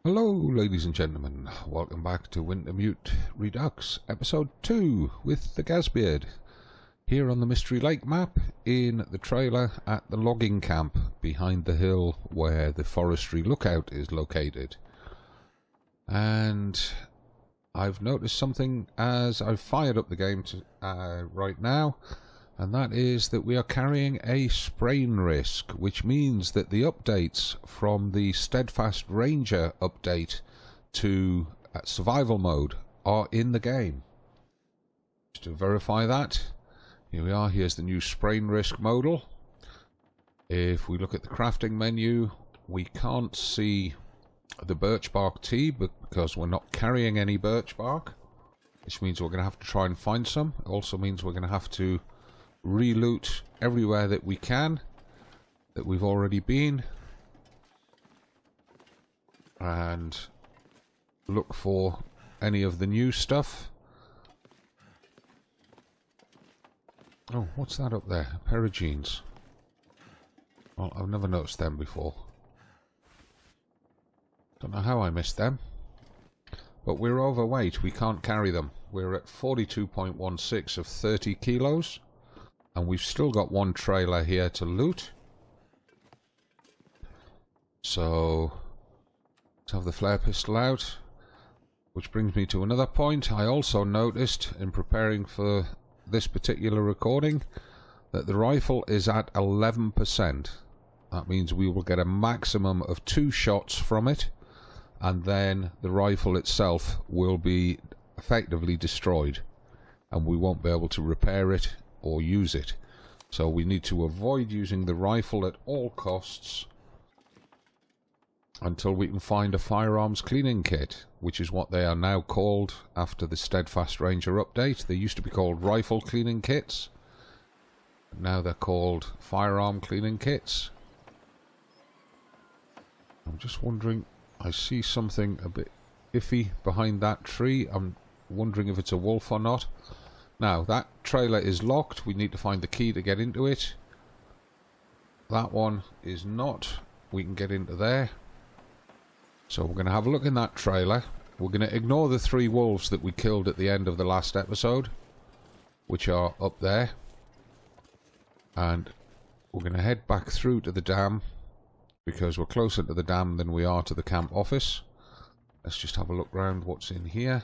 Hello ladies and gentlemen, welcome back to Wintermute Redux Episode 2 with the Gazbeard, here on the Mystery Lake map in the trailer at the logging camp behind the hill where the forestry lookout is located. And I've noticed something as I've fired up the game right now, and that is that we are carrying a sprain risk, which means that the updates from the Steadfast Ranger update to survival mode are in the game. Just to verify that, here we are. Here's the new sprain risk modal. If we look at the crafting menu, we can't see the birch bark tea because we're not carrying any birch bark, which means we're going to have to try and find some. It also means we're going to have to reloot everywhere that we can, that we've already been, and look for any of the new stuff. Oh, what's that up there? A pair of jeans. Well, I've never noticed them before. Don't know how I missed them. But we're overweight, we can't carry them. We're at 42.16 of 30 kilos. And we've still got one trailer here to loot. So let's have the flare pistol out. Which brings me to another point. I also noticed in preparing for this particular recording that the rifle is at 11%. That means we will get a maximum of 2 shots from it, and then the rifle itself will be effectively destroyed, and we won't be able to repair it or use it. So we need to avoid using the rifle at all costs until we can find a firearms cleaning kit, which is what they are now called after the Steadfast Ranger update. They used to be called rifle cleaning kits. Now they're called firearm cleaning kits. I'm just wondering, I see something a bit iffy behind that tree. I'm wondering if it's a wolf or not. Now, that trailer is locked. We need to find the key to get into it. That one is not. We can get into there. So we're going to have a look in that trailer. We're going to ignore the 3 wolves that we killed at the end of the last episode, which are up there. And we're going to head back through to the dam, because we're closer to the dam than we are to the camp office. Let's just have a look around what's in here.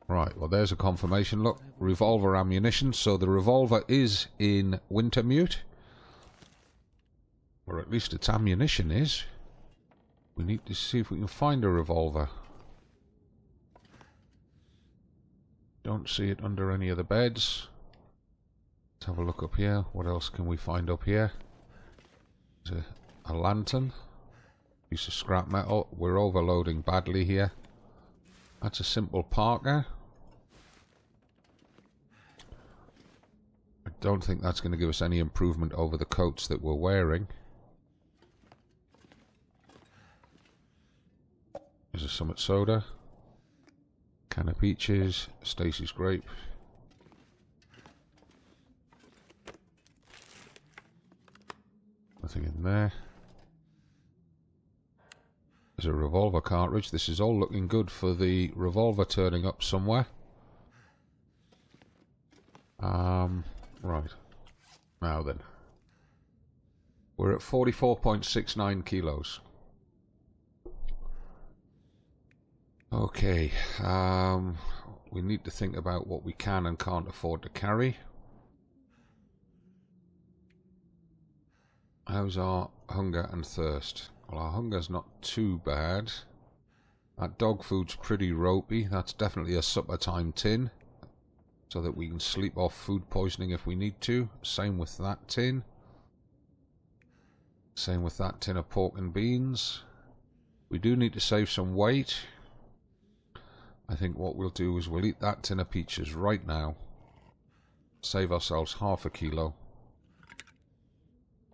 Right, well there's a confirmation. Look, revolver ammunition. So the revolver is in Wintermute. Or at least its ammunition is. We need to see if we can find a revolver. Don't see it under any of the beds. Let's have a look up here. What else can we find up here? There's a lantern. Piece of scrap metal. We're overloading badly here. That's a simple parka. I don't think that's going to give us any improvement over the coats that we're wearing. There's a Summit soda. Can of peaches. Stacy's grape. Nothing in there. There's a revolver cartridge. This is all looking good for the revolver turning up somewhere. Right. Now then. We're at 44.69 kilos. Okay. We need to think about what we can and can't afford to carry. How's our hunger and thirst? Well, our hunger's not too bad. That dog food's pretty ropey. That's definitely a supper time tin, so that we can sleep off food poisoning if we need to. Same with that tin. Same with that tin of pork and beans. We do need to save some weight. I think what we'll do is we'll eat that tin of peaches right now. Save ourselves half a kilo.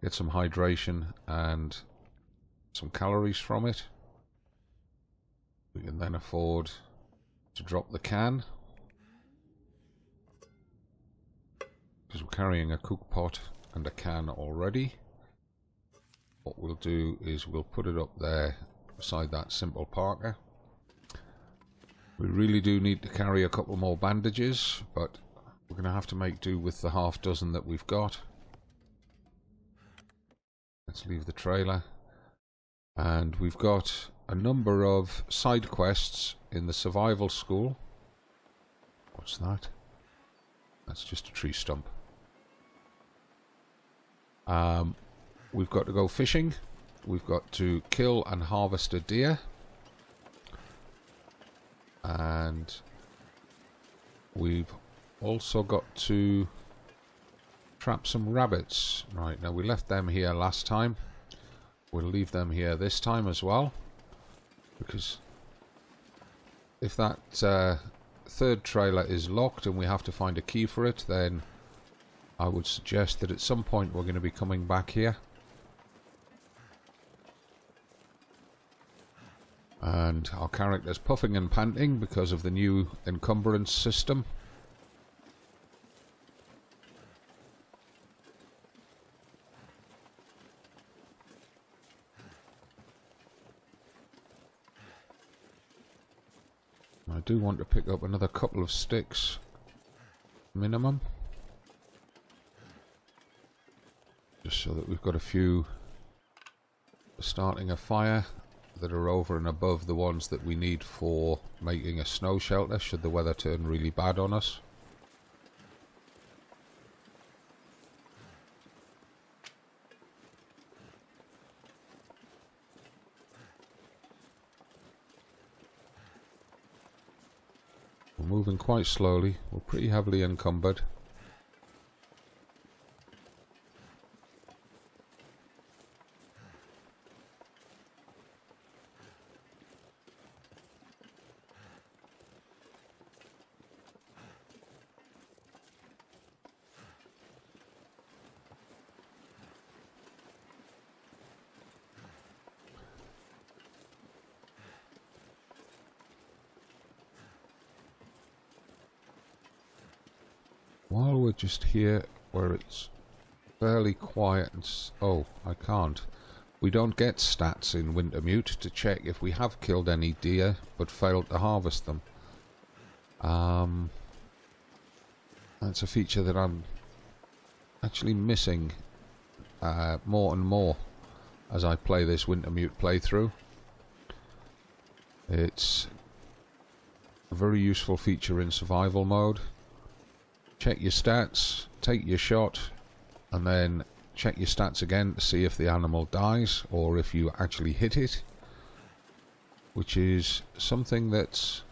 Get some hydration and some calories from it. We can then afford to drop the can, because we're carrying a cook pot and a can already. what we'll do is we'll put it up there beside that simple parka. We really do need to carry a couple more bandages, but we're going to have to make do with the half dozen that we've got. Let's leave the trailer. And we've got a number of side quests in the survival school. What's that? That's just a tree stump. We've got to go fishing. We've got to kill and harvest a deer. And we've also got to trap some rabbits. Right, now we left them here last time. We'll leave them here this time as well. Because if that third trailer is locked and we have to find a key for it, then I would suggest that at some point we're going to be coming back here. And our character's puffing and panting because of the new encumbrance system. I do want to pick up another couple of sticks minimum, just so that we've got a few for starting a fire that are over and above the ones that we need for making a snow shelter should the weather turn really bad on us. We're moving quite slowly. We're pretty heavily encumbered. While we're just here where it's fairly quiet and oh, I can't. We don't get stats in Wintermute to check if we have killed any deer but failed to harvest them. That's a feature that I'm actually missing more and more as I play this Wintermute playthrough. It's a very useful feature in survival mode. Check your stats, take your shot, and then check your stats again to see if the animal dies or if you actually hit it, which is something that's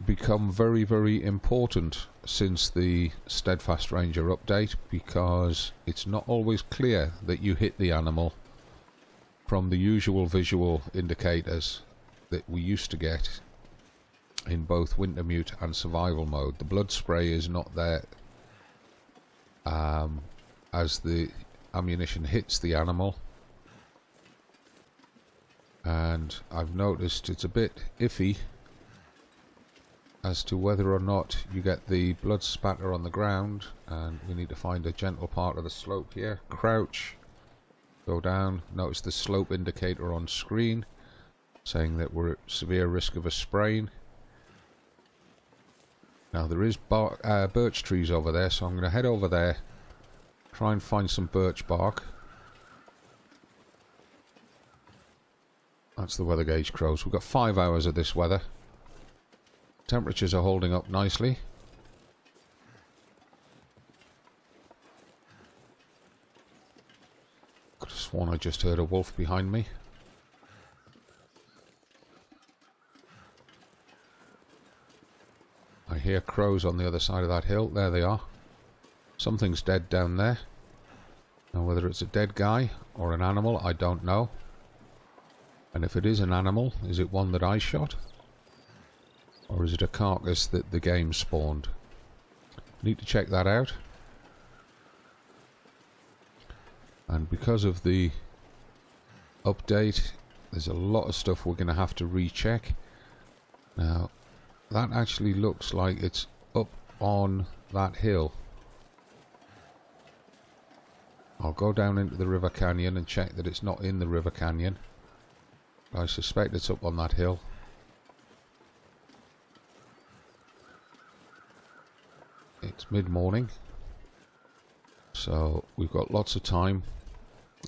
become very, very important since the Steadfast Ranger update, because it's not always clear that you hit the animal from the usual visual indicators that we used to get in both Wintermute and survival mode. The blood spray is not there as the ammunition hits the animal, and I've noticed it's a bit iffy as to whether or not you get the blood spatter on the ground, and we need to find a gentle part of the slope here. Crouch, go down, notice the slope indicator on screen saying that we're at severe risk of a sprain. Now there is birch trees over there, so I'm going to head over there, try and find some birch bark. That's the weather gauge crows. We've got 5 hours of this weather. Temperatures are holding up nicely. Could have sworn I just heard a wolf behind me. I hear crows on the other side of that hill. There they are. Something's dead down there. Now whether it's a dead guy or an animal, I don't know. And if it is an animal, is it one that I shot? Or is it a carcass that the game spawned? Need to check that out. And because of the update, there's a lot of stuff we're going to have to recheck. Now, that actually looks like it's up on that hill. I'll go down into the river canyon and check that it's not in the river canyon. I suspect it's up on that hill. It's mid-morning, so we've got lots of time.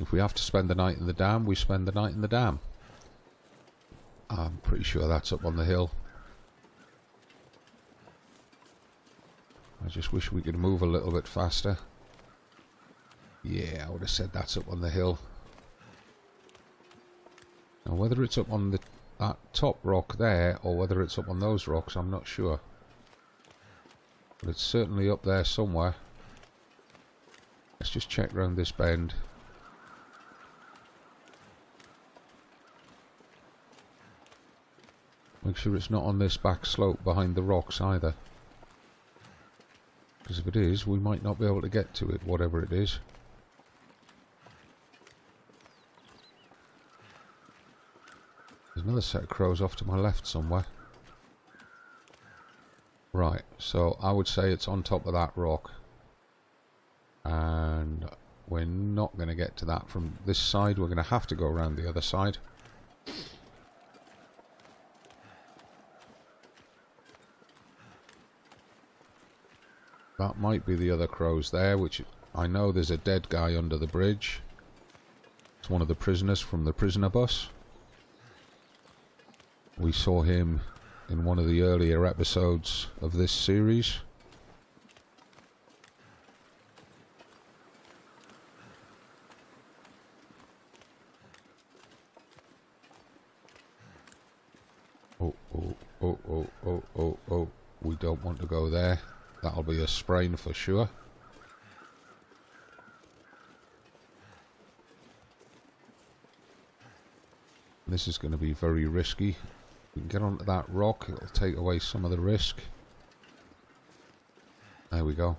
If we have to spend the night in the dam, we spend the night in the dam. I'm pretty sure that's up on the hill. I just wish we could move a little bit faster. Yeah, I would have said that's up on the hill. Now whether it's up on that top rock there or whether it's up on those rocks, I'm not sure. But it's certainly up there somewhere. Let's just check round this bend. Make sure it's not on this back slope behind the rocks either. Because if it is, we might not be able to get to it, whatever it is. There's another set of crows off to my left somewhere. Right, so I would say it's on top of that rock. And we're not going to get to that from this side. We're going to have to go around the other side. That might be the other crows there, which I know there's a dead guy under the bridge. It's one of the prisoners from the prisoner bus. We saw him in one of the earlier episodes of this series. Oh. We don't want to go there. That'll be a sprain for sure. This is going to be very risky. We can get onto that rock, it'll take away some of the risk. There we go.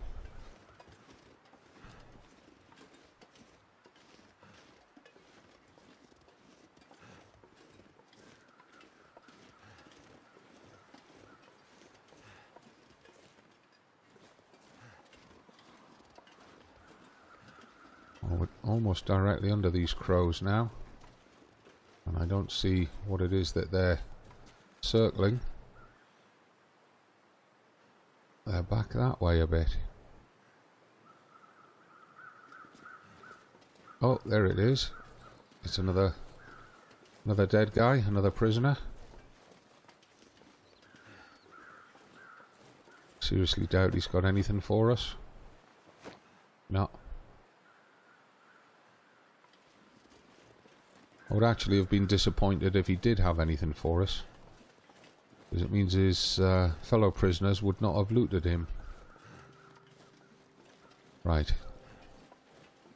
Oh, we're almost directly under these crows now. And I don't see what it is that they're circling. They're back that way a bit. Oh, there it is. It's another dead guy, another prisoner. Seriously doubt he's got anything for us. No. I would actually have been disappointed if he did have anything for us, because it means his fellow prisoners would not have looted him. Right.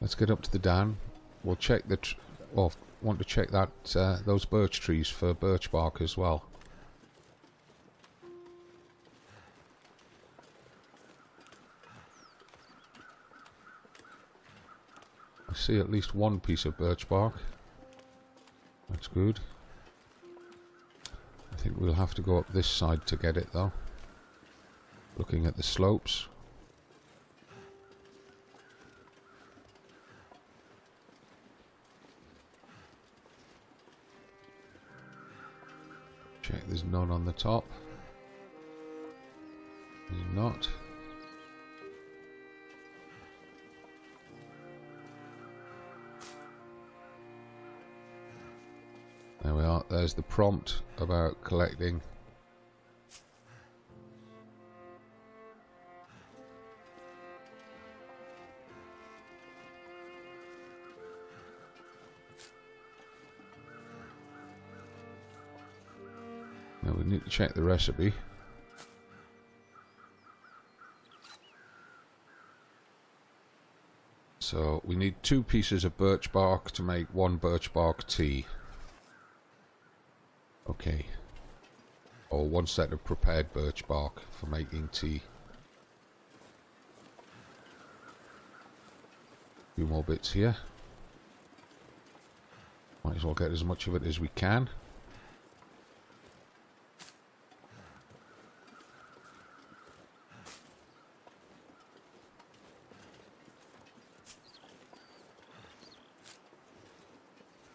Let's get up to the dam. We'll check the... want to check that those birch trees for birch bark as well. I see at least one piece of birch bark. That's good. I think we'll have to go up this side to get it though. Looking at the slopes. Check there's none on the top. There's not. There we are, there's the prompt about collecting. Now we need to check the recipe. So we need 2 pieces of birch bark to make 1 birch bark tea. Okay. Or 1 set of prepared birch bark for making tea. A few more bits here. Might as well get as much of it as we can.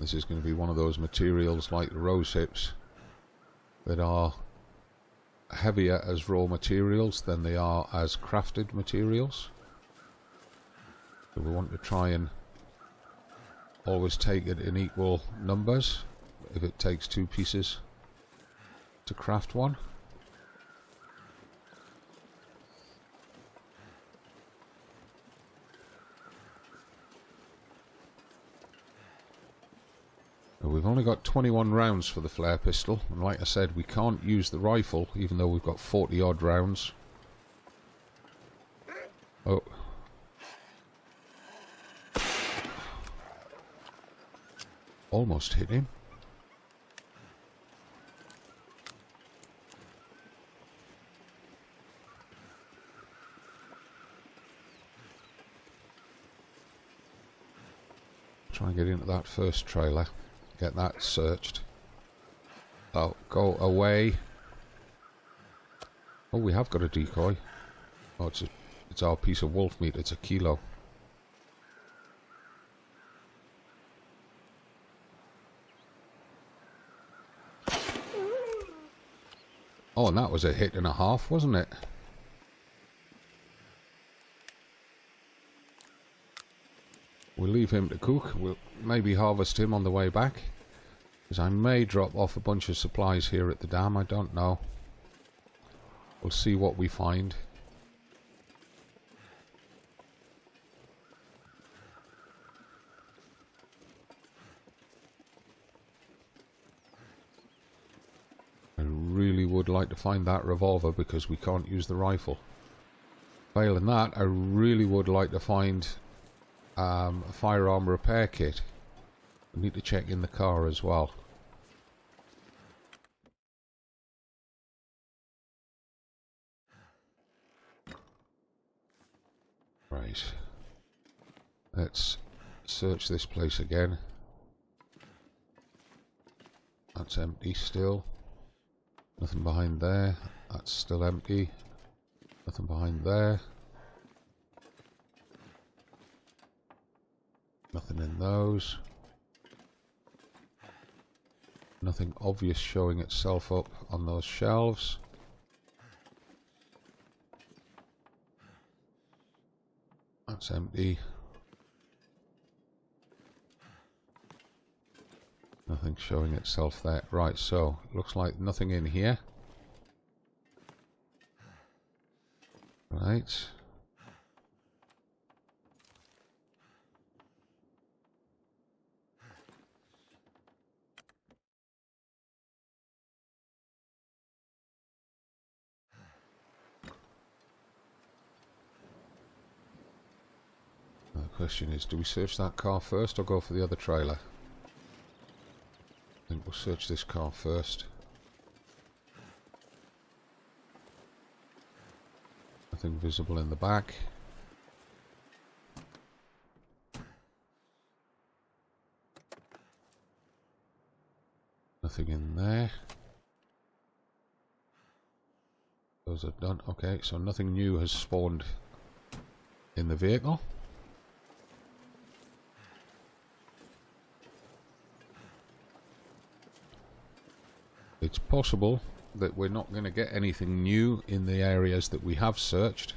This is going to be one of those materials like the rose hips that are heavier as raw materials than they are as crafted materials. So we want to try and always take it in equal numbers if it takes 2 pieces to craft one. We've only got 21 rounds for the flare pistol, and like I said, we can't use the rifle even though we've got 40 odd rounds. Oh. Almost hit him. Try and get into that first trailer. Get that searched. Oh, go away. Oh, we have got a decoy. Oh, it's our piece of wolf meat. It's a kilo. Oh, and that was a hit and a half, wasn't it? We'll leave him to cook. We'll maybe harvest him on the way back, because I may drop off a bunch of supplies here at the dam. I don't know. We'll see what we find. I really would like to find that revolver because we can't use the rifle. Failing that, I really would like to find a firearm repair kit. We need to check in the car as well. Right. Let's search this place again. That's empty still. Nothing behind there. That's still empty. Nothing behind there. Nothing in those. Nothing obvious showing itself up on those shelves. That's empty. Nothing showing itself there. Right, so looks like nothing in here. Right. The question is, do we search that car first or go for the other trailer? I think we'll search this car first. Nothing visible in the back. Nothing in there. Those are done. Okay, so nothing new has spawned in the vehicle. It's possible that we're not going to get anything new in the areas that we have searched.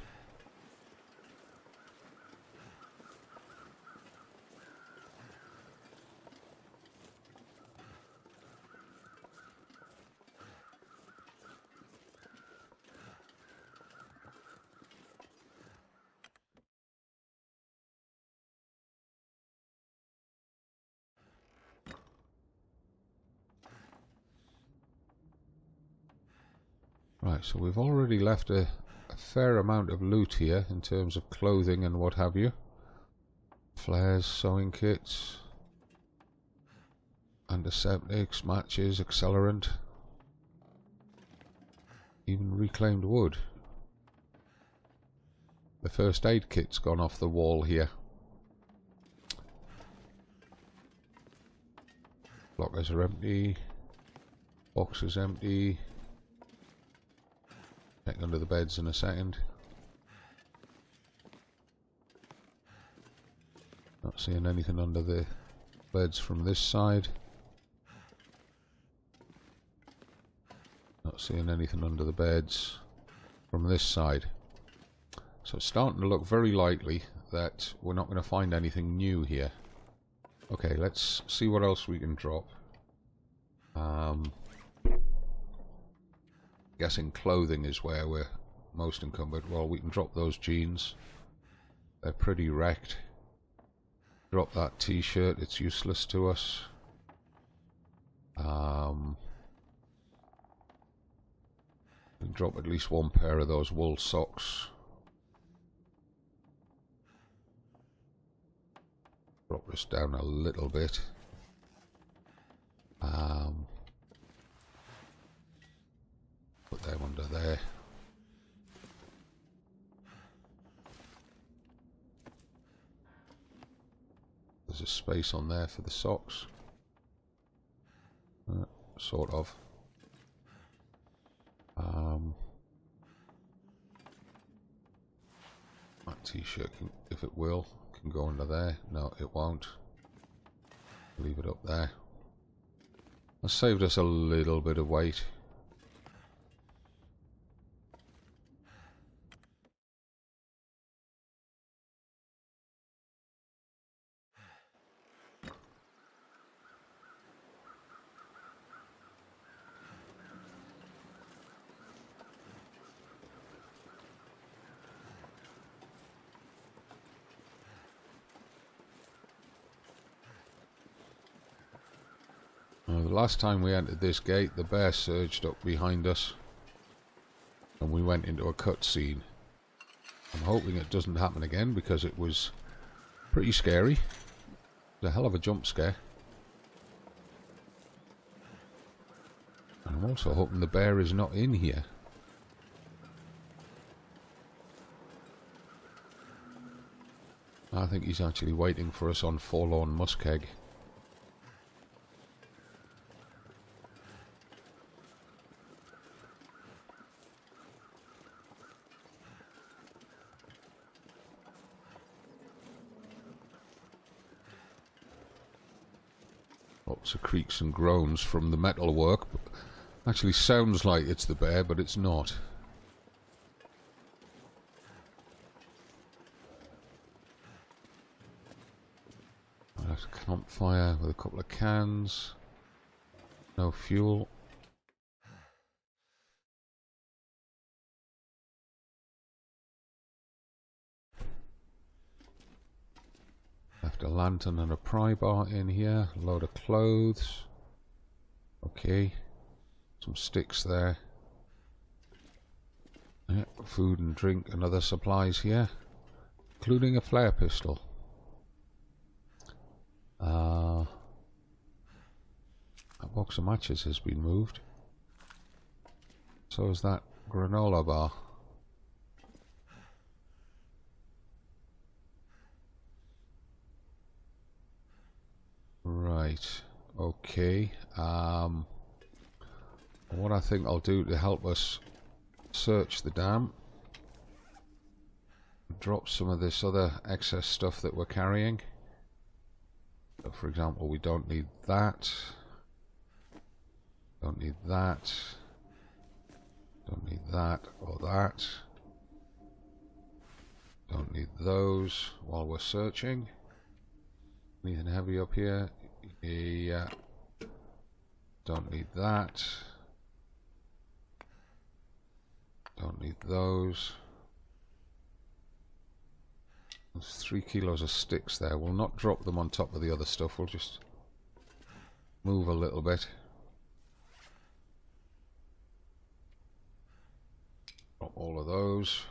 Right, so we've already left a fair amount of loot here in terms of clothing and what have you. Flares, sewing kits, antiseptics, matches, accelerant, even reclaimed wood. The first aid kit's gone off the wall here. Lockers are empty, boxes empty. Check under the beds in a second. Not seeing anything under the Beds from this side. Not seeing anything under the beds from this side. So it's starting to look very likely that we're not going to find anything new here. Okay, let's see what else we can drop. Guessing clothing is where we're most encumbered. Well, we can drop those jeans. They're pretty wrecked. Drop that t-shirt, it's useless to us. We can drop at least one pair of those wool socks. Drop this down a little bit. Put them under there. There's a space on there for the socks. Sort of. That t-shirt, if it will, can go under there. No, it won't. Leave it up there. That saved us a little bit of weight. The last time we entered this gate, the bear surged up behind us and we went into a cutscene. I'm hoping it doesn't happen again because it was pretty scary. It was a hell of a jump scare. And I'm also hoping the bear is not in here. I think he's actually waiting for us on Forlorn Muskeg. Lots of creaks and groans from the metalwork. Actually sounds like it's the bear, but it's not. A campfire with a couple of cans. No fuel. Left a lantern and a pry bar in here. A load of clothes. Okay. Some sticks there. Yeah, food and drink and other supplies here. Including a flare pistol. A box of matches has been moved. So is that granola bar. Right, okay. What I think I'll do to help us search the dam, drop some of this other excess stuff that we're carrying. So for example, we don't need that. Don't need that. Don't need that or that. Don't need those while we're searching. Anything heavy up here? Yeah. Don't need that. Don't need those. There's 3 kilos of sticks there. We'll not drop them on top of the other stuff. We'll just move a little bit. Drop all of those.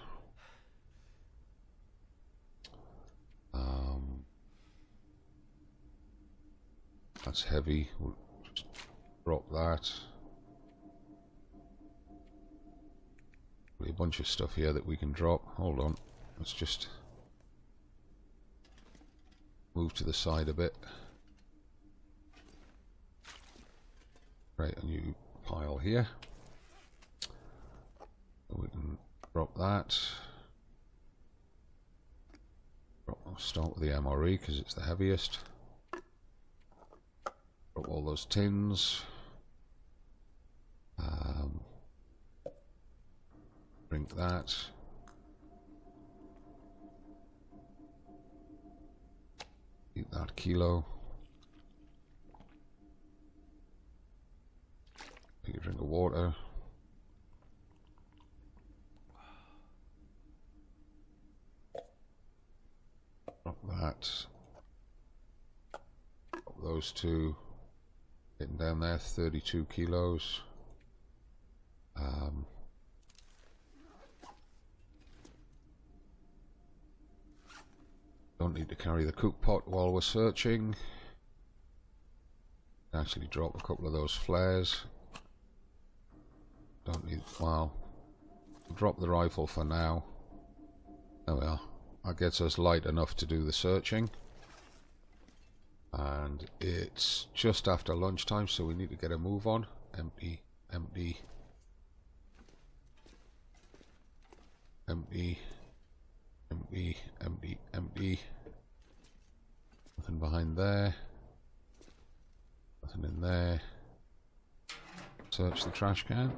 That's heavy. We'll just drop that. A bunch of stuff here that we can drop. Hold on. Let's just move to the side a bit. Right, a new pile here. We can drop that. I'll start with the MRE because it's the heaviest. Drop all those tins. Drink that. Eat that kilo. Take a drink of water. Drop that. Drop those two. Getting down there, 32 kilos. Don't need to carry the cook pot while we're searching. Actually drop a couple of those flares. Don't need, well, drop the rifle for now. There we are. That gets us light enough to do the searching. And it's just after lunchtime, so we need to get a move on. Empty, empty, empty, empty, empty, empty. Nothing behind there. Nothing in there. Search the trash can.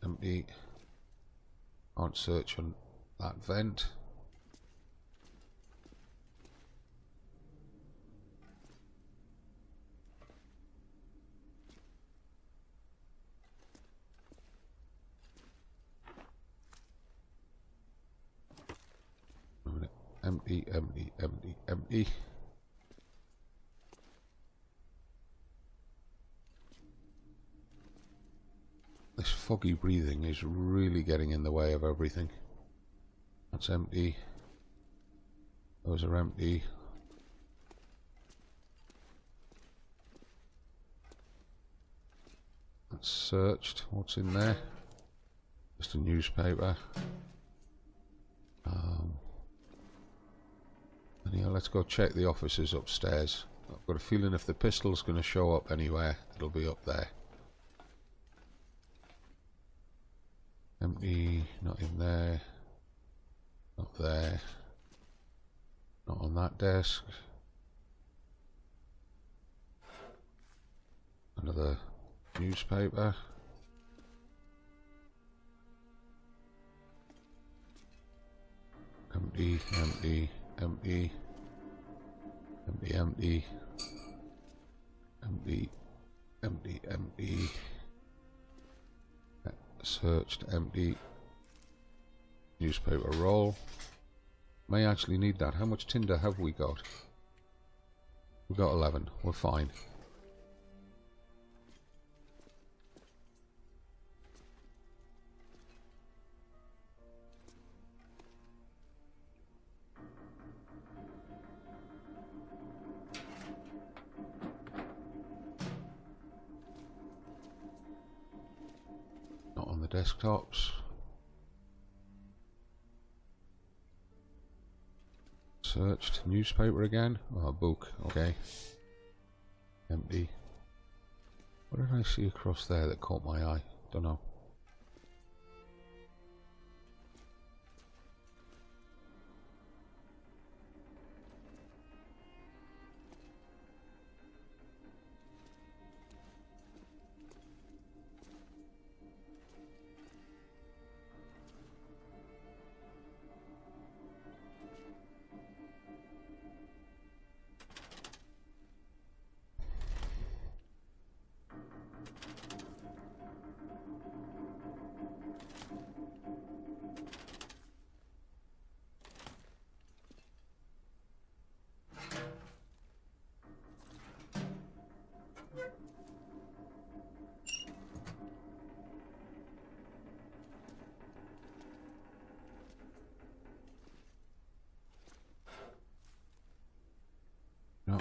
Empty. Can't search on that vent. Empty, empty, empty, empty. This foggy breathing is really getting in the way of everything. That's empty. Those are empty. That's searched. What's in there? Just a newspaper. Yeah, let's go check the offices upstairs. I've got a feeling if the pistol's going to show up anywhere, it'll be up there. Empty, not in there. Not there. Not on that desk. Another newspaper. Empty, empty, empty. Empty, empty. Empty, empty, empty. Searched, empty. Newspaper roll. May actually need that. How much tinder have we got? We've got 11. We're fine. Not on the desktops. Searched. Newspaper again. Oh, a book. Okay. Empty. What did I see across there that caught my eye? Don't know. No.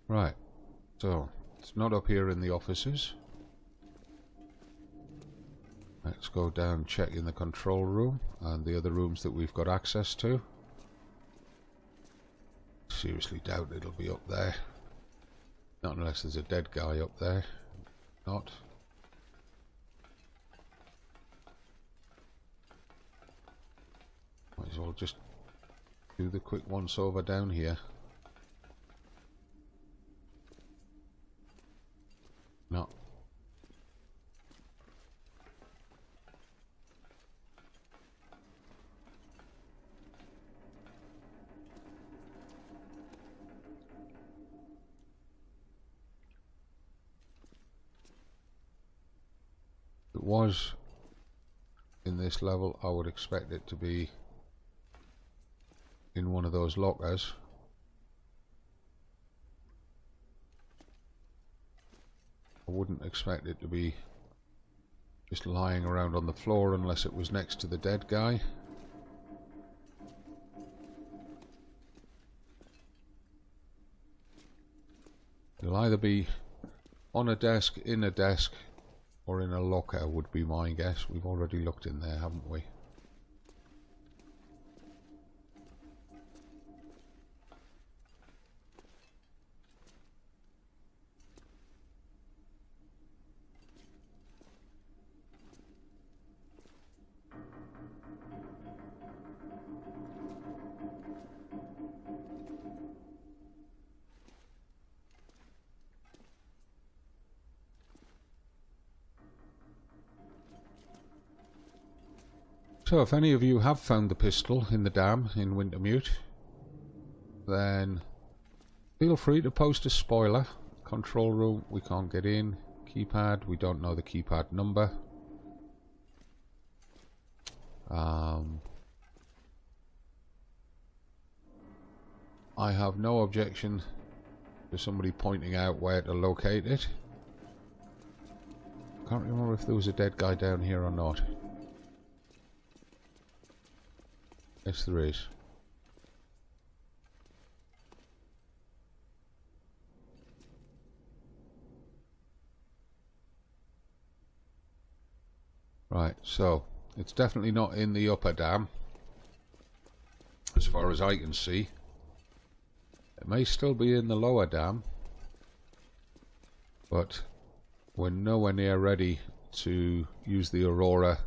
Right, so it's not up here in the offices. Let's go down, check in the control room and the other rooms that we've got access to. Seriously doubt it'll be up there. Not unless there's a dead guy up there. Not. as well just do the quick once over down here. No. If it was in this level, I would expect it to be in one of those lockers. I wouldn't expect it to be just lying around on the floor unless it was next to the dead guy. It'll either be on a desk, in a desk, or in a locker would be my guess. We've already looked in there, haven't we? So if any of you have found the pistol in the dam in Wintermute, then feel free to post a spoiler. Control room, we can't get in. Keypad, we don't know the keypad number. I have no objection to somebody pointing out where to locate it. Can't remember if there was a dead guy down here or not. Yes, there is. Right, so it's definitely not in the upper dam, as far as I can see. It may still be in the lower dam, but we're nowhere near ready to use the Aurora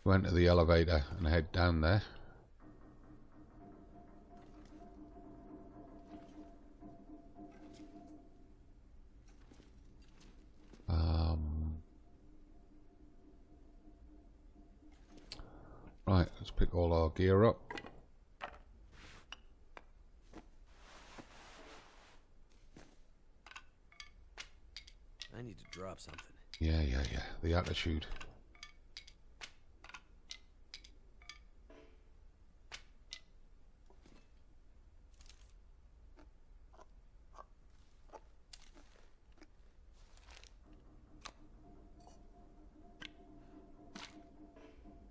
to enter the elevator and head down there. Right, let's pick all our gear up. I need to drop something. Yeah, the attitude.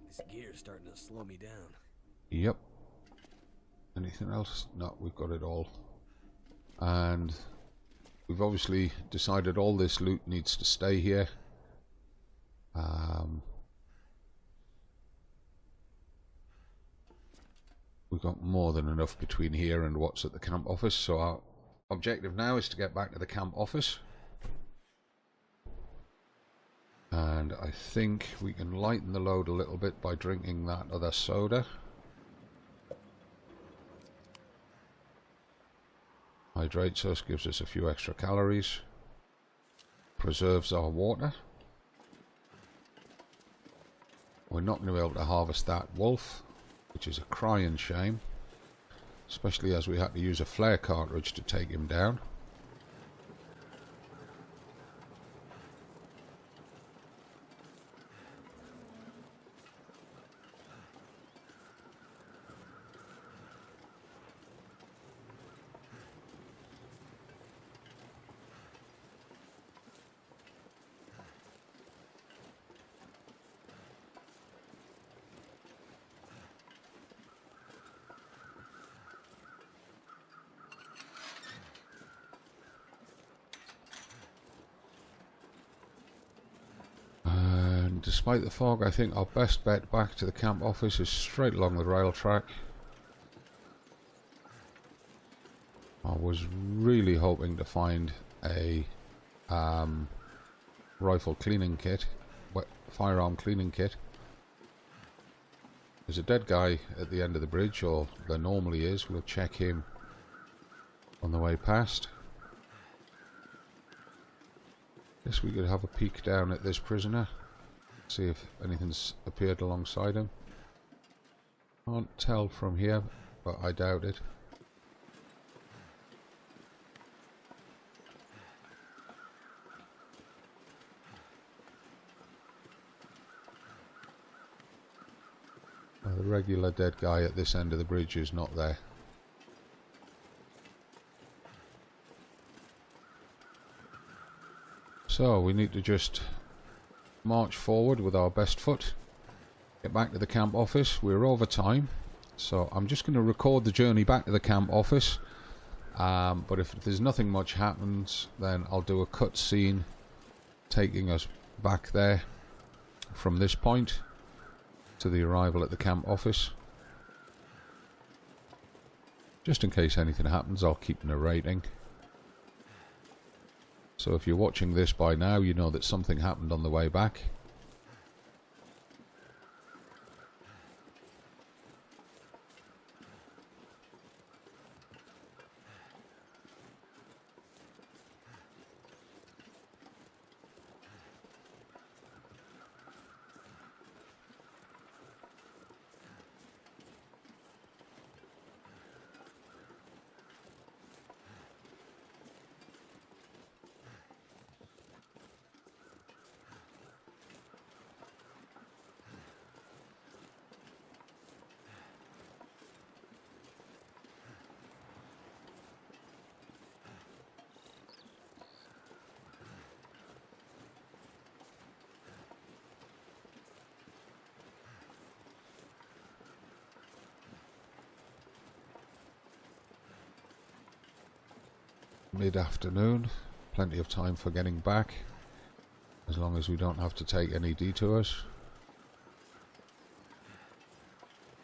This gear's starting to slow me down. Yep. Anything else? No, we've got it all. And we've obviously decided all this loot needs to stay here. We've got more than enough between here and what's at the camp office, so our objective now is to get back to the camp office. And I think we can lighten the load a little bit by drinking that other soda. Hydrates us, gives us a few extra calories. Preserves our water. We're not going to be able to harvest that wolf, which is a crying shame. Especially as we had to use a flare cartridge to take him down. Despite the fog, I think our best bet back to the camp office is straight along the rail track. I was really hoping to find a rifle cleaning kit, firearm cleaning kit. There's a dead guy at the end of the bridge, or there normally is. We'll check him on the way past. Guess we could have a peek down at this prisoner, see if anything's appeared alongside him. Can't tell from here, but I doubt it. The regular dead guy at this end of the bridge is not there. So we need to just march forward with our best foot, get back to the camp office. We're over time, so I'm just going to record the journey back to the camp office, but if there's nothing much happens, then I'll do a cut scene taking us back there from this point to the arrival at the camp office. Just in case anything happens, I'll keep narrating. So if you're watching this by now, you know that something happened on the way back. Mid-afternoon, plenty of time for getting back, as long as we don't have to take any detours.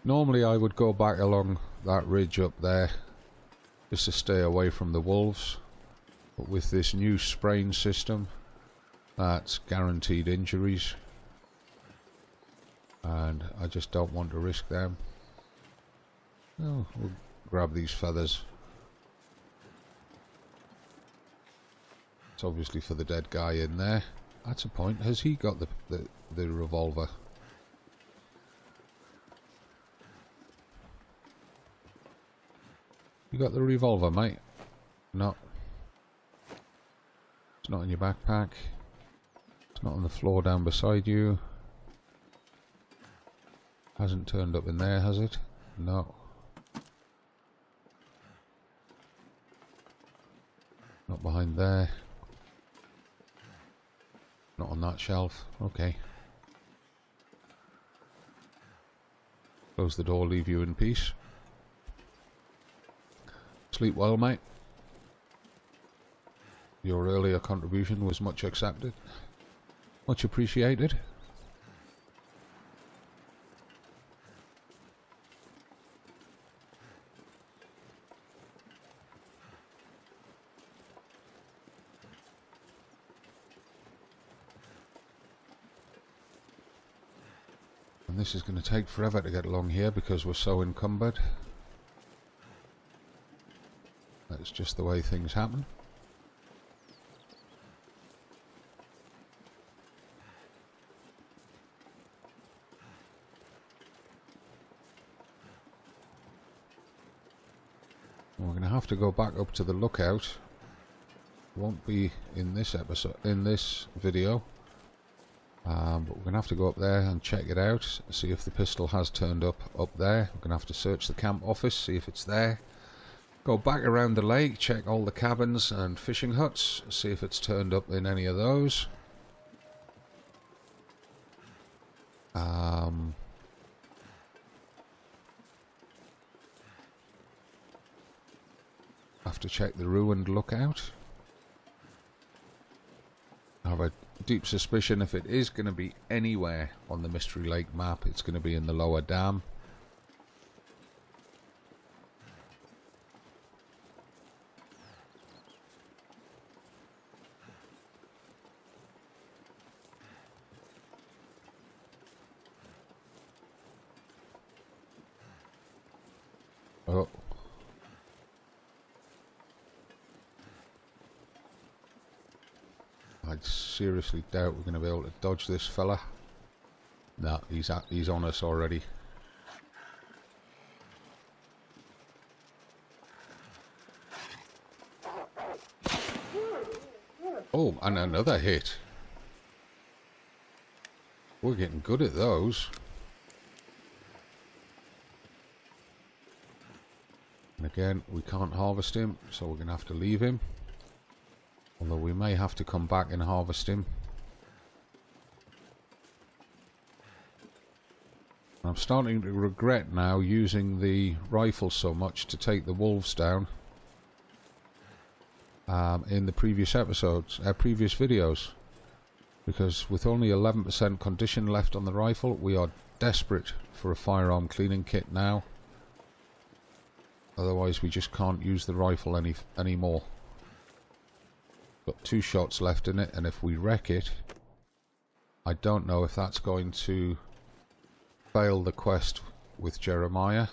Normally I would go back along that ridge up there just to stay away from the wolves, but with this new spraying system, that's guaranteed injuries, and I just don't want to risk them. Oh, we'll grab these feathers. It's obviously for the dead guy in there. That's a point. Has he got the revolver? You got the revolver, mate? No. It's not in your backpack. It's not on the floor down beside you. Hasn't turned up in there, has it? No. Not behind there. Not on that shelf. Okay. Close the door, leave you in peace. Sleep well, mate. Your earlier contribution was much accepted. Much appreciated. And this is going to take forever to get along here because we're so encumbered. That's just the way things happen. We're going to have to go back up to the lookout. Won't be in this episode, in this video. But we're going to have to go up there and check it out, see if the pistol has turned up there. We're going to have to search the camp office, see if it's there. Go back around the lake, check all the cabins and fishing huts, see if it's turned up in any of those. Have to check the ruined lookout. I have a deep suspicion if it is going to be anywhere on the Mystery Lake map, it's going to be in the lower dam. Oh. I seriously doubt we're going to be able to dodge this fella. No, he's on us already. Oh, and another hit. We're getting good at those. And again, we can't harvest him, so we're going to have to leave him. Although we may have to come back and harvest him. I'm starting to regret now using the rifle so much to take the wolves down. In the previous episodes, previous videos. Because with only 11% condition left on the rifle, we are desperate for a firearm cleaning kit now. Otherwise we just can't use the rifle anymore. Got 2 shots left in it, and if we wreck it, I don't know if that's going to fail the quest with Jeremiah.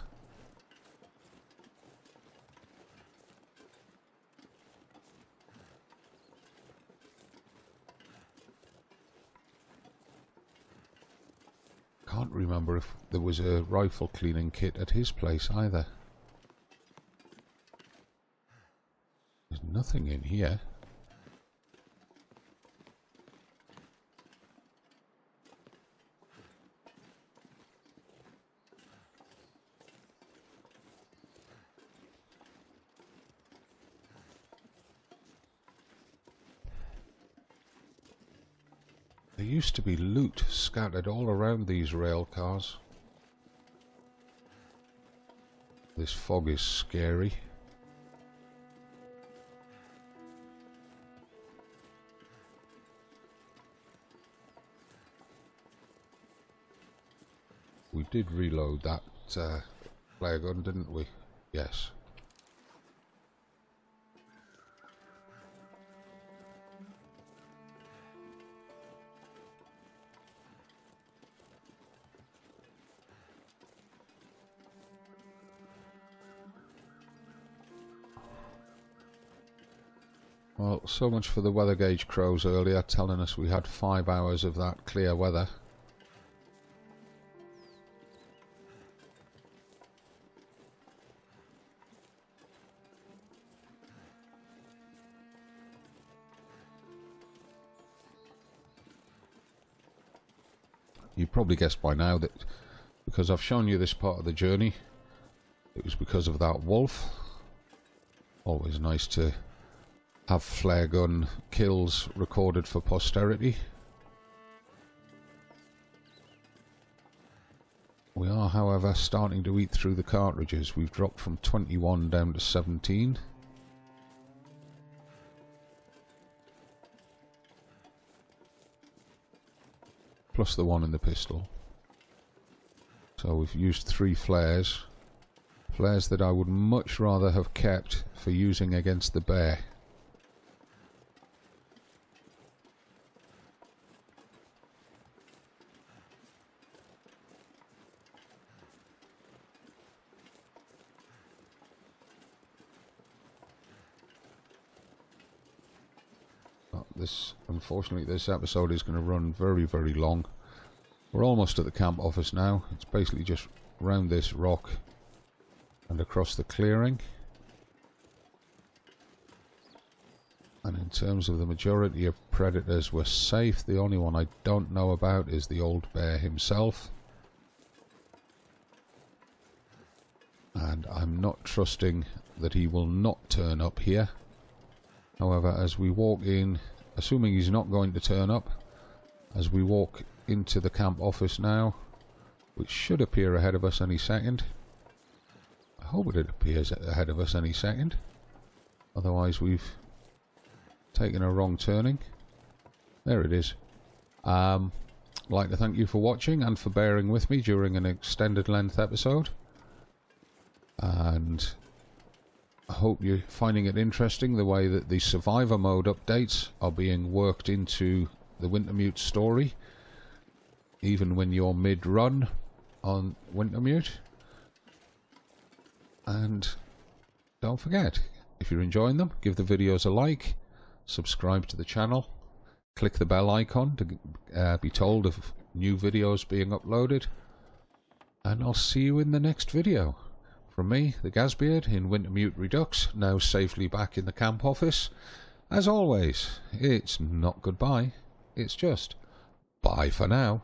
Can't remember if there was a rifle cleaning kit at his place either. There's nothing in here. There used to be loot scattered all around these rail cars. This fog is scary. We did reload that flare gun, didn't we? Yes. Well, so much for the weather gauge crows earlier telling us we had 5 hours of that clear weather. You probably guessed by now that because I've shown you this part of the journey, it was because of that wolf. Always nice to have flare gun kills recorded for posterity. We are, however, starting to eat through the cartridges. We've dropped from 21 down to 17. Plus the one in the pistol. So we've used 3 flares. Flares that I would much rather have kept for using against the bear. Unfortunately, this episode is going to run very, very long. We're almost at the camp office now. It's basically just round this rock and across the clearing. And in terms of the majority of predators, we're safe. The only one I don't know about is the old bear himself. And I'm not trusting that he will not turn up here. However, as we walk in, assuming he's not going to turn up, as we walk into the camp office now, which should appear ahead of us any second. I hope it appears ahead of us any second. Otherwise we've taken a wrong turning. There it is. I'd like to thank you for watching and for bearing with me during an extended length episode. And I hope you're finding it interesting the way that the survivor mode updates are being worked into the Wintermute story, even when you're mid-run on Wintermute. And don't forget, if you're enjoying them, give the videos a like, subscribe to the channel, click the bell icon to be told of new videos being uploaded, and I'll see you in the next video. From me, the Gazbeard in Wintermute Redux, now safely back in the camp office. As always, it's not goodbye, it's just bye for now.